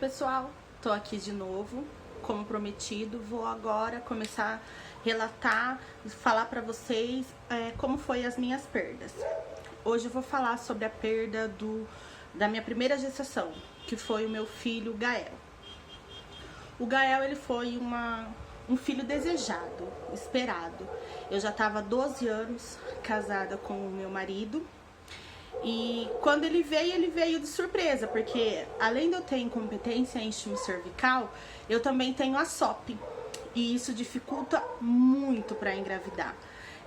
pessoal, tô aqui de novo, como prometido. Vou agora começar a relatar, falar pra vocês como foi as minhas perdas. Hoje eu vou falar sobre a perda da minha primeira gestação, que foi o meu filho Gael. O Gael, ele foi um filho desejado, esperado. Eu já estava há 12 anos casada com o meu marido. E quando ele veio de surpresa, porque além de eu ter incompetência em isquemia cervical, eu também tenho a SOP. E isso dificulta muito para engravidar.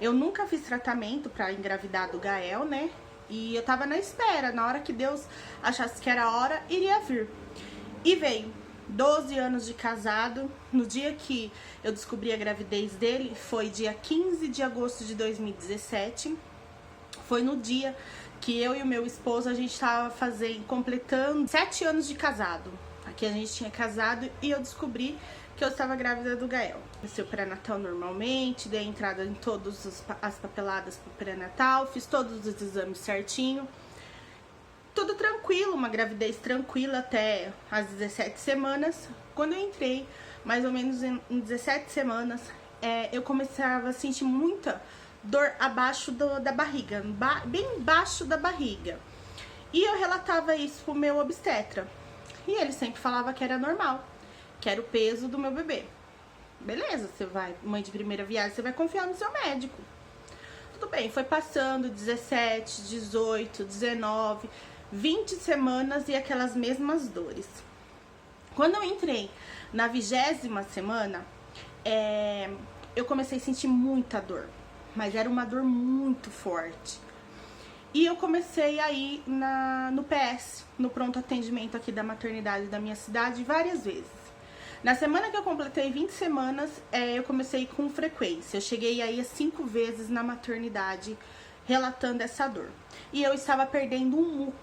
Eu nunca fiz tratamento para engravidar do Gael, né? E eu tava na espera, na hora que Deus achasse que era a hora, iria vir. E veio. 12 anos de casado. No dia que eu descobri a gravidez dele, foi dia 15 de agosto de 2017. Foi no dia que eu e o meu esposo, a gente tava completando 7 anos de casado. Aqui a gente tinha casado e eu descobri que eu estava grávida do Gael. Fiz o pré-natal normalmente, dei entrada em todas as papeladas pro pré-natal, fiz todos os exames certinho. Tudo tranquilo, uma gravidez tranquila até as 17 semanas. Quando eu entrei, mais ou menos em 17 semanas, eu começava a sentir muita dor abaixo da barriga, bem embaixo da barriga. E eu relatava isso pro meu obstetra. E ele sempre falava que era normal, que era o peso do meu bebê. Beleza, você vai, mãe de primeira viagem, você vai confiar no seu médico. Tudo bem, foi passando 17, 18, 19, 20 semanas e aquelas mesmas dores. Quando eu entrei na 20ª semana, eu comecei a sentir muita dor. Mas era uma dor muito forte. E eu comecei a ir no PS, no pronto atendimento aqui da maternidade da minha cidade, várias vezes. Na semana que eu completei 20 semanas, eu comecei com frequência. Eu cheguei aí 5 vezes na maternidade, relatando essa dor. E eu estava perdendo um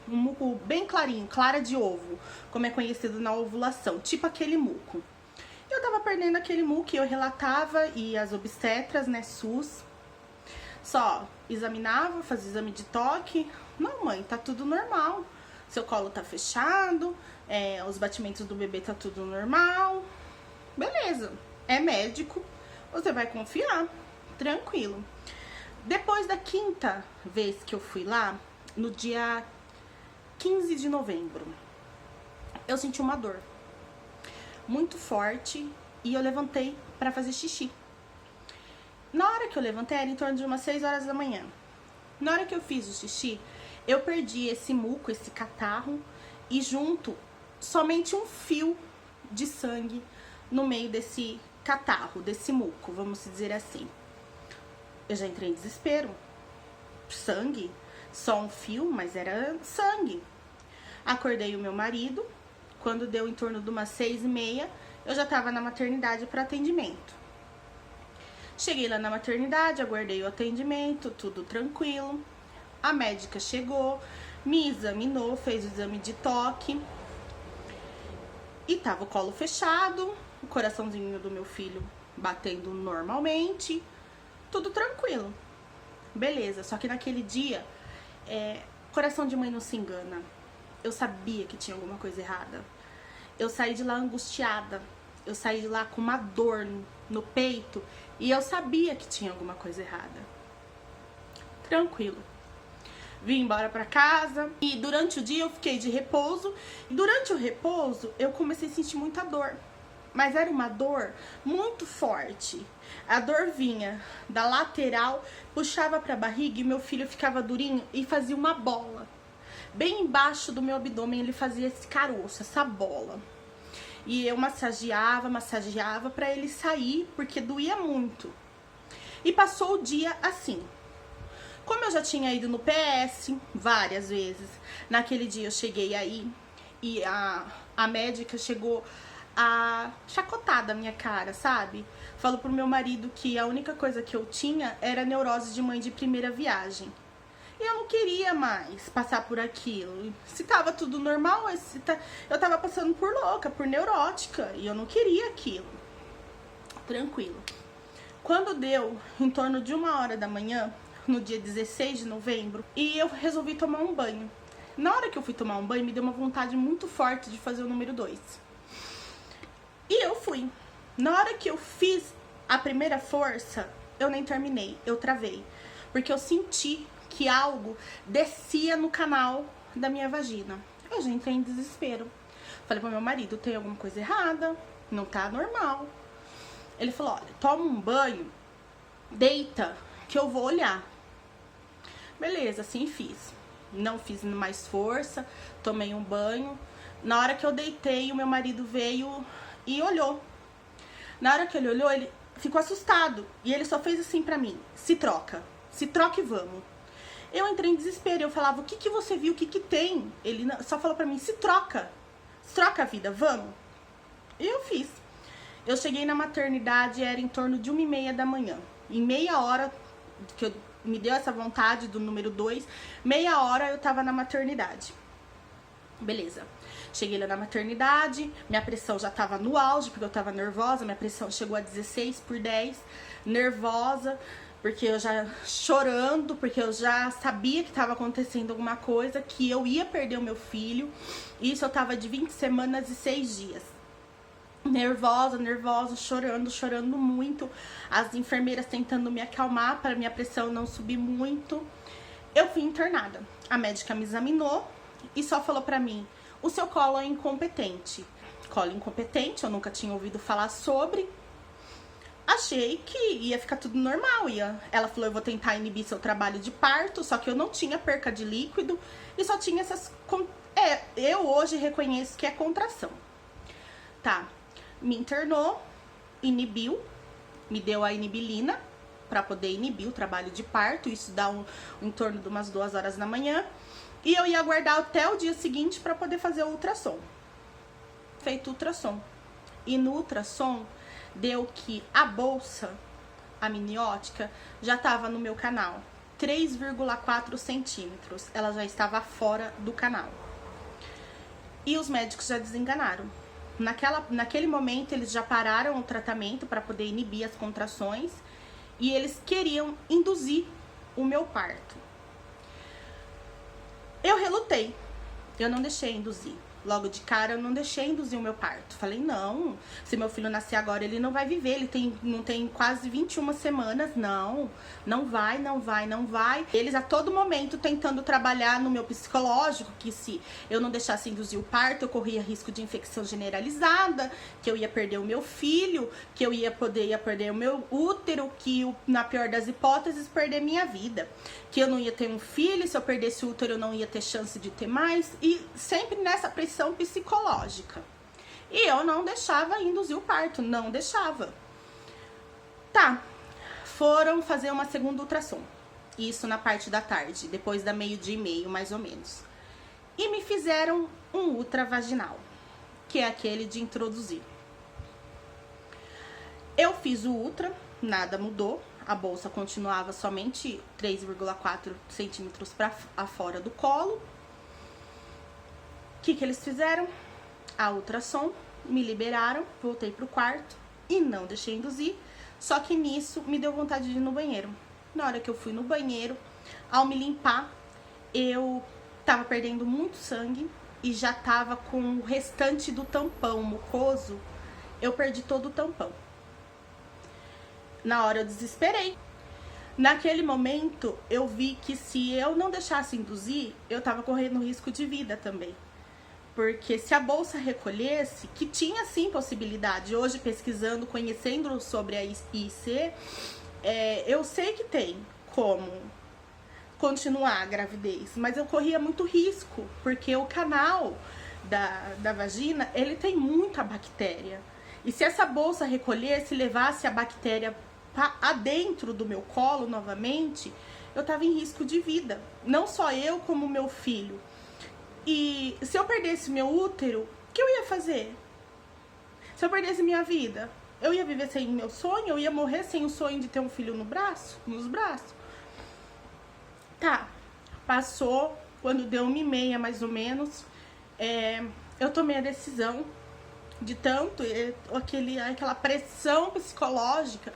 muco bem clarinho, clara de ovo, como é conhecido na ovulação, tipo aquele muco. Eu tava perdendo aquele muco e eu relatava, e as obstetras, né, SUS, só examinava, fazia exame de toque. Não, mãe, tá tudo normal. Seu colo tá fechado, os batimentos do bebê tá tudo normal. Beleza, é médico, você vai confiar, tranquilo. Depois da 5ª vez que eu fui lá, no dia 15 de novembro, eu senti uma dor muito forte e eu levantei para fazer xixi. Na hora que eu levantei, era em torno de umas 6 horas da manhã. Na hora que eu fiz o xixi, eu perdi esse muco, esse catarro, e junto somente um fio de sangue no meio desse catarro, desse muco, vamos dizer assim. Eu já entrei em desespero. Sangue, só um fio, mas era sangue. Acordei o meu marido. Quando deu em torno de umas 6h30, eu já estava na maternidade para atendimento. Cheguei lá na maternidade, aguardei o atendimento, tudo tranquilo. A médica chegou, me examinou, fez o exame de toque. E tava o colo fechado, o coraçãozinho do meu filho batendo normalmente, tudo tranquilo. Beleza, só que naquele dia, coração de mãe não se engana. Eu sabia que tinha alguma coisa errada. Eu saí de lá angustiada. Eu saí de lá com uma dor no peito. E eu sabia que tinha alguma coisa errada. Tranquilo. Vim embora pra casa. E durante o dia eu fiquei de repouso. E durante o repouso eu comecei a sentir muita dor. Mas era uma dor muito forte. A dor vinha da lateral, puxava pra barriga e meu filho ficava durinho e fazia uma bola. Bem embaixo do meu abdômen ele fazia esse caroço, essa bola. E eu massageava pra ele sair, porque doía muito. E passou o dia assim. Como eu já tinha ido no PS várias vezes, naquele dia eu cheguei aí e a médica chegou a chacotar da minha cara, sabe? Falou pro meu marido que a única coisa que eu tinha era neurose de mãe de primeira viagem. E eu não queria mais passar por aquilo. Se tava tudo normal, eu tava passando por louca, por neurótica. E eu não queria aquilo. Tranquilo. Quando deu em torno de 1h da manhã, no dia 16 de novembro, e eu resolvi tomar um banho. Na hora que eu fui tomar um banho, me deu uma vontade muito forte de fazer o número 2. E eu fui. Na hora que eu fiz a primeira força, eu nem terminei, eu travei. Porque eu senti que algo descia no canal da minha vagina. Eu já entrei em desespero. Falei pro meu marido, tem alguma coisa errada, não tá normal. Ele falou, olha, toma um banho, deita, que eu vou olhar. Beleza, assim fiz. Não fiz mais força, tomei um banho. Na hora que eu deitei, o meu marido veio e olhou. Na hora que ele olhou, ele ficou assustado. E ele só fez assim pra mim, se troca e vamos. Eu entrei em desespero, eu falava, o que que você viu, o que que tem? Ele só falou pra mim, se troca a vida, vamos. E eu fiz. Eu cheguei na maternidade, era em torno de 1h30 da manhã. Em meia hora que me deu essa vontade do número 2, meia hora eu tava na maternidade. Beleza. Cheguei lá na maternidade, minha pressão já tava no auge, porque eu tava nervosa, minha pressão chegou a 16/10, nervosa, porque eu já chorando, porque eu já sabia que tava acontecendo alguma coisa, que eu ia perder o meu filho. Isso eu tava de 20 semanas e 6 dias. Nervosa, chorando muito. As enfermeiras tentando me acalmar para minha pressão não subir muito. Eu fui internada. A médica me examinou e só falou pra mim, o seu colo é incompetente. Colo incompetente, eu nunca tinha ouvido falar sobre. Achei que ia ficar tudo normal. Ela falou, eu vou tentar inibir seu trabalho de parto, só que eu não tinha perca de líquido e só tinha essas... eu hoje reconheço que é contração. Tá. Me internou, inibiu, me deu a inibilina para poder inibir o trabalho de parto. Isso dá em torno de umas 2 horas da manhã. E eu ia aguardar até o dia seguinte para poder fazer o ultrassom. Feito o ultrassom. E no ultrassom deu que a bolsa amniótica já estava no meu canal. 3,4 centímetros. Ela já estava fora do canal. E os médicos já desenganaram. Naquele momento, eles já pararam o tratamento para poder inibir as contrações e eles queriam induzir o meu parto. Eu relutei, eu não deixei induzir. Logo de cara, eu não deixei induzir o meu parto. Falei, não, se meu filho nascer agora, ele não vai viver. Ele não tem quase 21 semanas. Não vai. Eles a todo momento tentando trabalhar no meu psicológico, que se eu não deixasse induzir o parto, eu corria risco de infecção generalizada, que eu ia perder o meu filho, que eu ia perder o meu útero, que na pior das hipóteses, perder minha vida. Que eu não ia ter um filho, se eu perdesse o útero, eu não ia ter chance de ter mais. E sempre nessa pressão psicológica. E eu não deixava induzir o parto, não deixava. Tá, foram fazer uma segunda ultrassom. Isso na parte da tarde, depois da 12h30, mais ou menos. E me fizeram um ultravaginal, que é aquele de introduzir. Eu fiz o ultra, nada mudou. A bolsa continuava somente 3,4 centímetros para fora do colo. O que eles fizeram? A ultrassom, me liberaram, voltei pro quarto e não deixei induzir. Só que nisso me deu vontade de ir no banheiro. Na hora que eu fui no banheiro, ao me limpar, eu tava perdendo muito sangue e já tava com o restante do tampão mucoso. Eu perdi todo o tampão. Na hora eu desesperei. Naquele momento, eu vi que se eu não deixasse induzir, eu tava correndo risco de vida também. Porque se a bolsa recolhesse, que tinha sim possibilidade, hoje pesquisando, conhecendo sobre a IC, eu sei que tem como continuar a gravidez, mas eu corria muito risco, porque o canal da vagina, ele tem muita bactéria. E se essa bolsa recolhesse e levasse a bactéria adentro do meu colo novamente, eu tava em risco de vida. Não só eu, como meu filho. E se eu perdesse meu útero, o que eu ia fazer? Se eu perdesse minha vida, eu ia viver sem meu sonho? Eu ia morrer sem o sonho de ter um filho nos braços? Tá, passou, quando deu 1h30 mais ou menos, eu tomei a decisão de tanto, aquela pressão psicológica.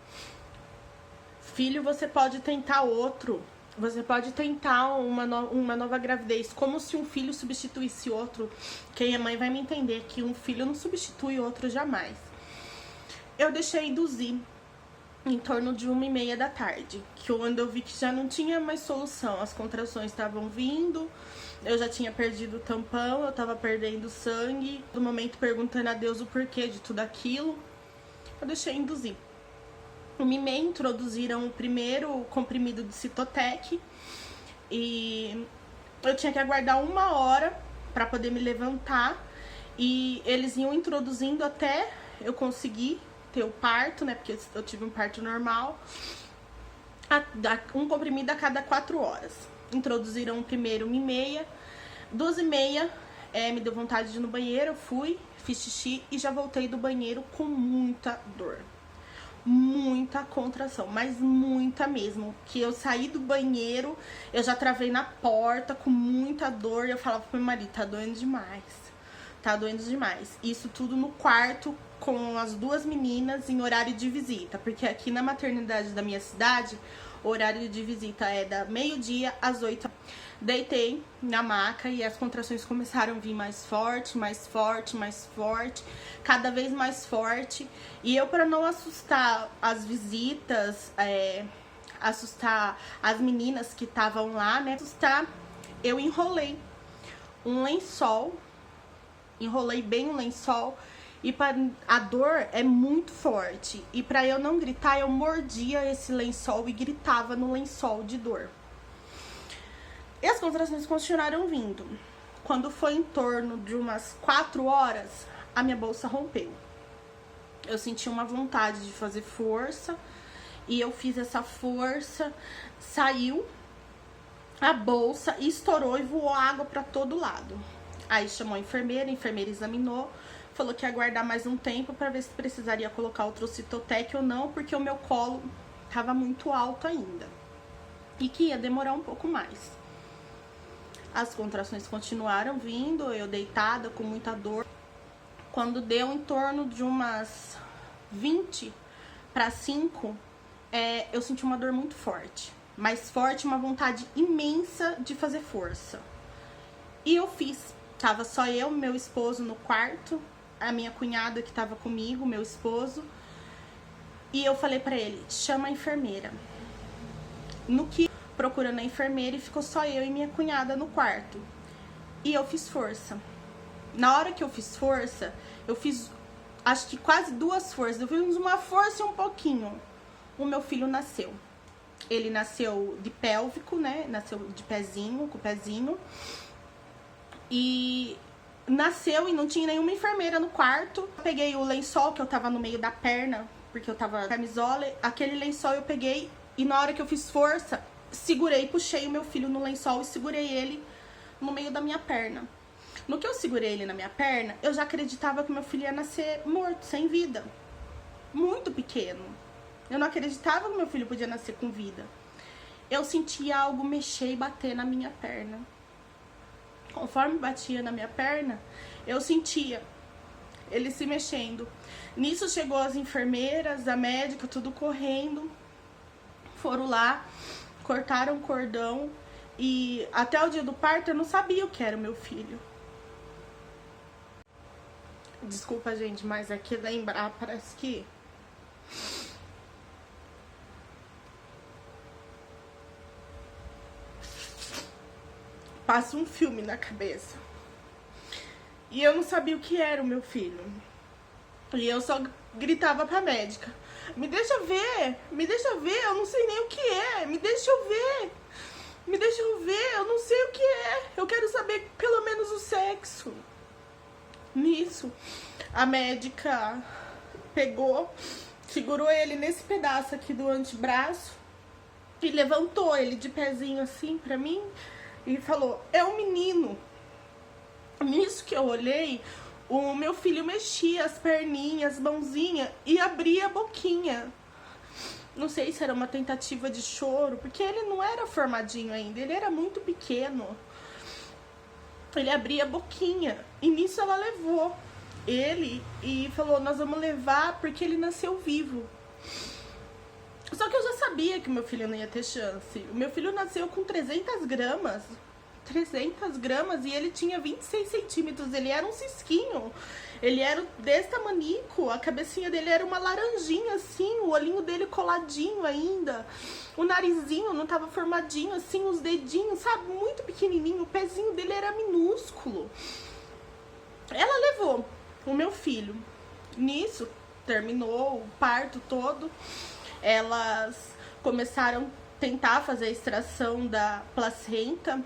Filho, você pode tentar outro. Você pode tentar uma nova gravidez, como se um filho substituísse outro. Quem é mãe vai me entender que um filho não substitui outro jamais. Eu deixei induzir em torno de 1h30 da tarde, quando eu vi que já não tinha mais solução. As contrações estavam vindo, eu já tinha perdido o tampão, eu tava perdendo sangue. No momento perguntando a Deus o porquê de tudo aquilo, eu deixei induzir. 1h30 introduziram o primeiro comprimido de Citotec e eu tinha que aguardar 1 hora para poder me levantar, e eles iam introduzindo até eu conseguir ter o parto, né, porque eu tive um parto normal, um comprimido a cada 4 horas. Introduziram o primeiro 1h30, 2h30, me deu vontade de ir no banheiro, eu fui, fiz xixi e já voltei do banheiro com muita dor. Muita contração, mas muita mesmo, que eu saí do banheiro, eu já travei na porta com muita dor, e eu falava pro meu marido, tá doendo demais, tá doendo demais. Isso tudo no quarto com as 2 meninas em horário de visita, porque aqui na maternidade da minha cidade, o horário de visita é da meio-dia às 8. Deitei na maca e as contrações começaram a vir mais forte, mais forte, mais forte, cada vez mais forte. E eu, para não assustar as visitas, assustar as meninas que estavam lá, né, eu enrolei um lençol, enrolei bem o lençol, e a dor é muito forte. E para eu não gritar, eu mordia esse lençol e gritava no lençol de dor. E as contrações continuaram vindo. Quando foi em torno de umas 4 horas, a minha bolsa rompeu. Eu senti uma vontade de fazer força, e eu fiz essa força, saiu a bolsa, estourou e voou água para todo lado. Aí chamou a enfermeira examinou, falou que ia aguardar mais um tempo para ver se precisaria colocar outro Citotec ou não, porque o meu colo estava muito alto ainda e que ia demorar um pouco mais. As contrações continuaram vindo, eu deitada com muita dor. Quando deu em torno de umas 20 para 5, eu senti uma dor muito forte, mais forte, uma vontade imensa de fazer força. E eu fiz. Tava só eu, meu esposo no quarto, a minha cunhada que tava comigo, meu esposo. E eu falei pra ele, chama a enfermeira. No que procurando a enfermeira, e ficou só eu e minha cunhada no quarto. E eu fiz força. Na hora que eu fiz força, eu fiz acho que quase 2 forças. Eu fiz uma força e um pouquinho. O meu filho nasceu. Ele nasceu de pélvico, né? Nasceu de pezinho, com o pezinho. E nasceu e não tinha nenhuma enfermeira no quarto. Eu peguei o lençol que eu tava no meio da perna, porque eu tava camisola. Aquele lençol eu peguei e na hora que eu fiz força, segurei, puxei o meu filho no lençol e segurei ele no meio da minha perna. No que eu segurei ele na minha perna, eu já acreditava que meu filho ia nascer morto, sem vida. Muito pequeno. Eu não acreditava que meu filho podia nascer com vida. Eu sentia algo mexer e bater na minha perna. Conforme batia na minha perna, eu sentia ele se mexendo. Nisso chegou as enfermeiras, a médica, tudo correndo. Foram lá, cortaram o cordão. E até o dia do parto eu não sabia o que era o meu filho. Desculpa, gente, mas aqui lembrar parece que... passa um filme na cabeça. E eu não sabia o que era o meu filho. E eu só gritava pra médica, me deixa ver, eu não sei nem o que é, me deixa eu ver, eu não sei o que é, eu quero saber pelo menos o sexo. Nisso, a médica pegou, segurou ele nesse pedaço aqui do antebraço e levantou ele de pezinho assim pra mim e falou, é um menino. Nisso que eu olhei, o meu filho mexia as perninhas, mãozinha e abria a boquinha. Não sei se era uma tentativa de choro, porque ele não era formadinho ainda, ele era muito pequeno. Ele abria a boquinha e nisso ela levou ele e falou, nós vamos levar porque ele nasceu vivo. Só que eu já sabia que o meu filho não ia ter chance. O meu filho nasceu com 300 gramas. 300 gramas e ele tinha 26 centímetros. Ele era um cisquinho. Ele era desse tamanico. A cabecinha dele era uma laranjinha, assim. O olhinho dele coladinho ainda. O narizinho não tava formadinho, assim. Os dedinhos, sabe? Muito pequenininho. O pezinho dele era minúsculo. Ela levou o meu filho. Nisso, terminou o parto todo. Elas começaram a tentar fazer a extração da placenta.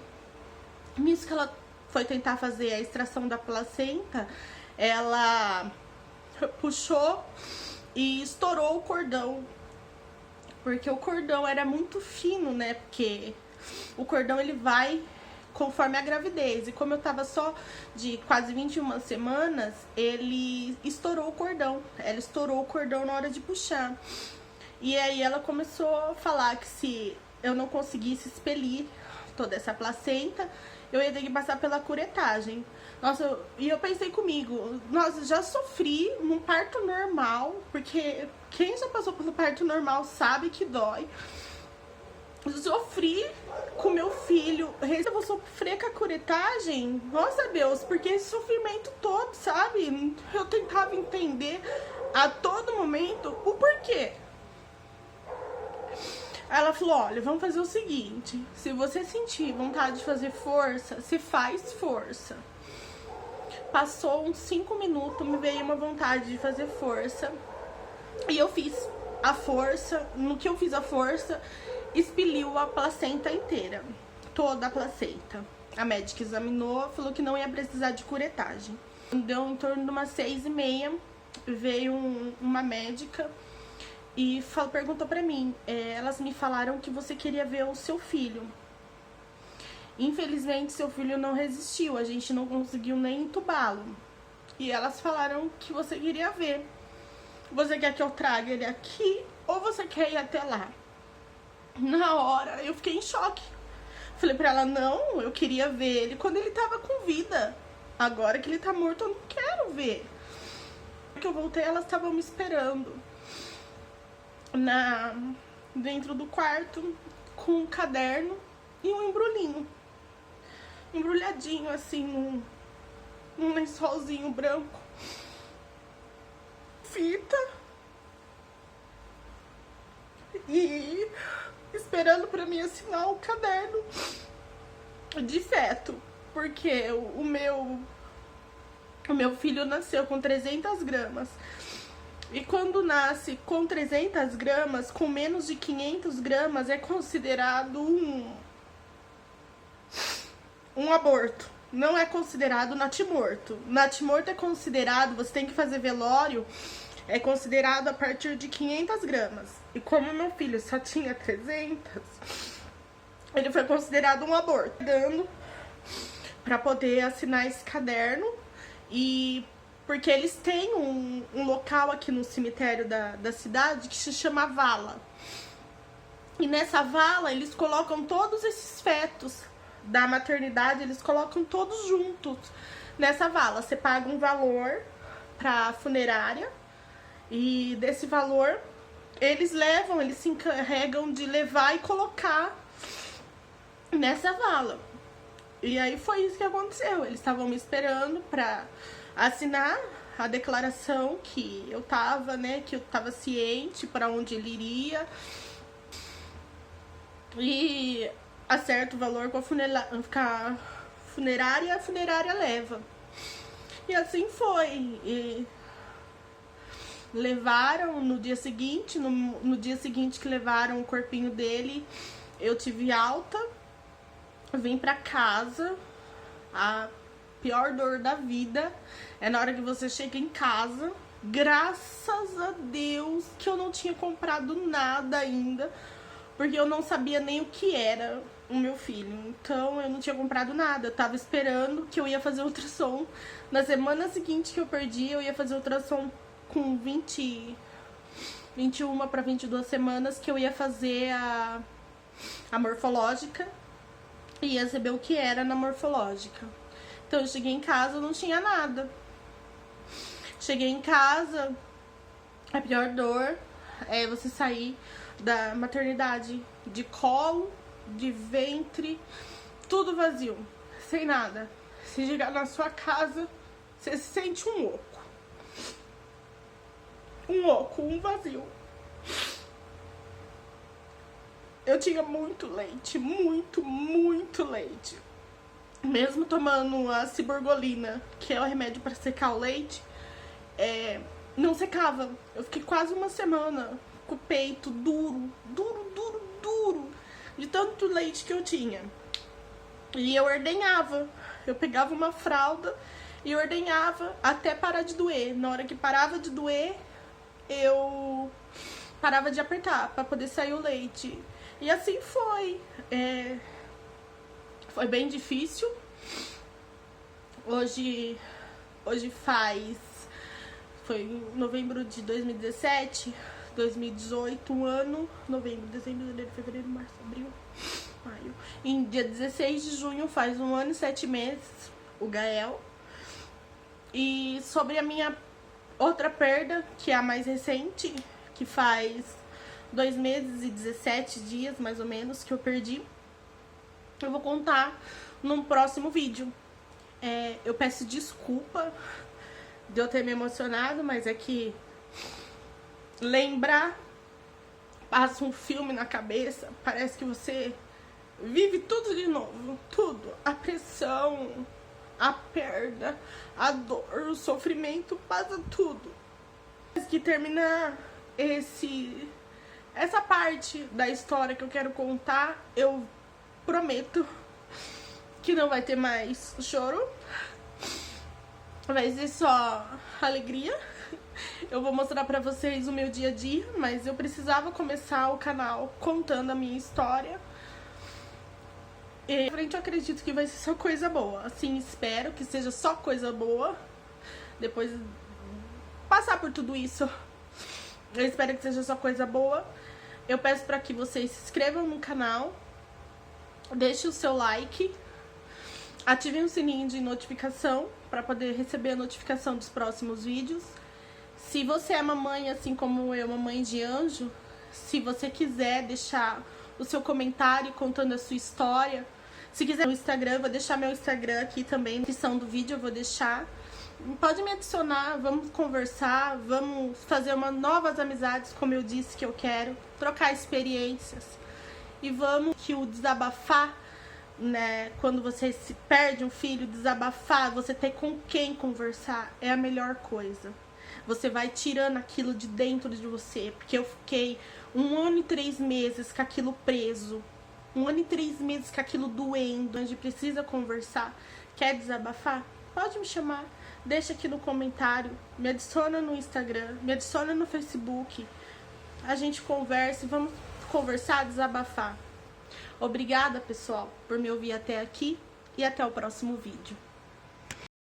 Nisso que ela foi tentar fazer a extração da placenta, ela puxou e estourou o cordão. Porque o cordão era muito fino, né? Porque o cordão ele vai conforme a gravidez. E como eu tava só de quase 21 semanas, ele estourou o cordão. Ela estourou o cordão na hora de puxar. E aí ela começou a falar que se eu não conseguisse expelir toda essa placenta, eu ia ter que passar pela curetagem. Nossa, e eu pensei comigo, nossa, já sofri num parto normal, porque quem já passou pelo parto normal sabe que dói. Sofri com meu filho, eu vou sofrer com a curetagem? Nossa, Deus, porque esse sofrimento todo, sabe? Eu tentava entender a todo momento o porquê. Ela falou, olha, vamos fazer o seguinte, se você sentir vontade de fazer força, se faz força. Passou uns 5 minutos, me veio uma vontade de fazer força. E eu fiz a força, no que eu fiz a força, expeliu a placenta inteira, toda a placenta. A médica examinou, falou que não ia precisar de curetagem. Deu em torno de umas 6h30, veio uma médica e perguntou pra mim, elas me falaram que você queria ver o seu filho. Infelizmente, seu filho não resistiu, a gente não conseguiu nem entubá-lo. E elas falaram que você queria ver. Você quer que eu traga ele aqui ou você quer ir até lá? Na hora, eu fiquei em choque. Falei pra ela, não, eu queria ver ele quando ele tava com vida. Agora que ele tá morto, eu não quero ver. Quando eu voltei, elas estavam me esperando dentro do quarto com um caderno e um embrulhinho. Embrulhadinho assim, num lençolzinho branco. Fita. E esperando pra mim assinar o caderno de feto. Porque o meu filho nasceu com 300 gramas. E quando nasce com 300 gramas, com menos de 500 gramas, é considerado um aborto. Não é considerado natimorto. Natimorto é considerado, você tem que fazer velório, é considerado a partir de 500 gramas. E como meu filho só tinha 300, ele foi considerado um aborto. Dando pra poder assinar esse caderno. E porque eles têm um local aqui no cemitério da cidade que se chama vala. E nessa vala eles colocam todos esses fetos da maternidade, eles colocam todos juntos nessa vala. Você paga um valor pra funerária e desse valor eles se encarregam de levar e colocar nessa vala. E aí foi isso que aconteceu. Eles estavam me esperando pra assinar a declaração que eu tava, né, que eu tava ciente pra onde ele iria. E acerta o valor com a funerária e a funerária leva. E assim foi. E levaram no dia seguinte, no dia seguinte que levaram o corpinho dele, eu tive alta, vim pra casa. A pior dor da vida é na hora que você chega em casa. Graças a Deus que eu não tinha comprado nada ainda, porque eu não sabia nem o que era o meu filho. Então eu não tinha comprado nada. Eu tava esperando que eu ia fazer ultrassom. Na semana seguinte que eu perdi, eu ia fazer ultrassom com 21 para 22 semanas, que eu ia fazer a morfológica e ia saber o que era na morfológica. Então eu cheguei em casa, não tinha nada. Cheguei em casa, a pior dor é você sair da maternidade, de colo, de ventre, tudo vazio, sem nada. Se chegar na sua casa, você se sente um oco. Um oco, um vazio. Eu tinha muito leite, muito leite. Mesmo tomando a ciborgolina, que é o remédio para secar o leite, não secava. Eu fiquei quase uma semana com o peito duro, de tanto leite que eu tinha. E eu ordenhava. Eu pegava uma fralda e ordenhava até parar de doer. Na hora que parava de doer, eu parava de apertar para poder sair o leite. E assim foi. Foi bem difícil. Hoje foi em novembro de 2017, 2018, um ano, novembro, dezembro, janeiro, fevereiro, março, abril, maio. Em dia 16 de junho faz 1 ano e 7 meses, o Gael. E sobre a minha outra perda, que é a mais recente, que faz 2 meses e 17 dias, mais ou menos, que eu perdi, eu vou contar num próximo vídeo. Eu peço desculpa de eu ter me emocionado, mas é que lembrar passa um filme na cabeça, parece que você vive tudo de novo, tudo, a pressão, a perda, a dor, o sofrimento, passa tudo. Antes de terminar essa parte da história que eu quero contar, eu prometo que não vai ter mais choro, vai ser só alegria. Eu vou mostrar pra vocês o meu dia a dia, mas eu precisava começar o canal contando a minha história. E frente eu acredito que vai ser só coisa boa. Assim, espero que seja só coisa boa. Depois de passar por tudo isso, eu espero que seja só coisa boa. Eu peço pra que vocês se inscrevam no canal, deixe o seu like, ativem o sininho de notificação para poder receber a notificação dos próximos vídeos. Se você é mamãe, assim como eu, mamãe de anjo, se você quiser deixar o seu comentário contando a sua história, se quiser no Instagram, eu vou deixar meu Instagram aqui também, na descrição do vídeo eu vou deixar. Pode me adicionar, vamos conversar, vamos fazer novas amizades, como eu disse que eu quero, trocar experiências. E vamos que o desabafar, né, quando você se perde um filho, desabafar, você ter com quem conversar é a melhor coisa. Você vai tirando aquilo de dentro de você, porque eu fiquei 1 ano e 3 meses com aquilo preso, 1 ano e 3 meses com aquilo doendo. A gente precisa conversar. Quer desabafar? Pode me chamar, deixa aqui no comentário, me adiciona no Instagram, me adiciona no Facebook, a gente conversa, vamos conversar, desabafar. Obrigada, pessoal, por me ouvir até aqui e até o próximo vídeo.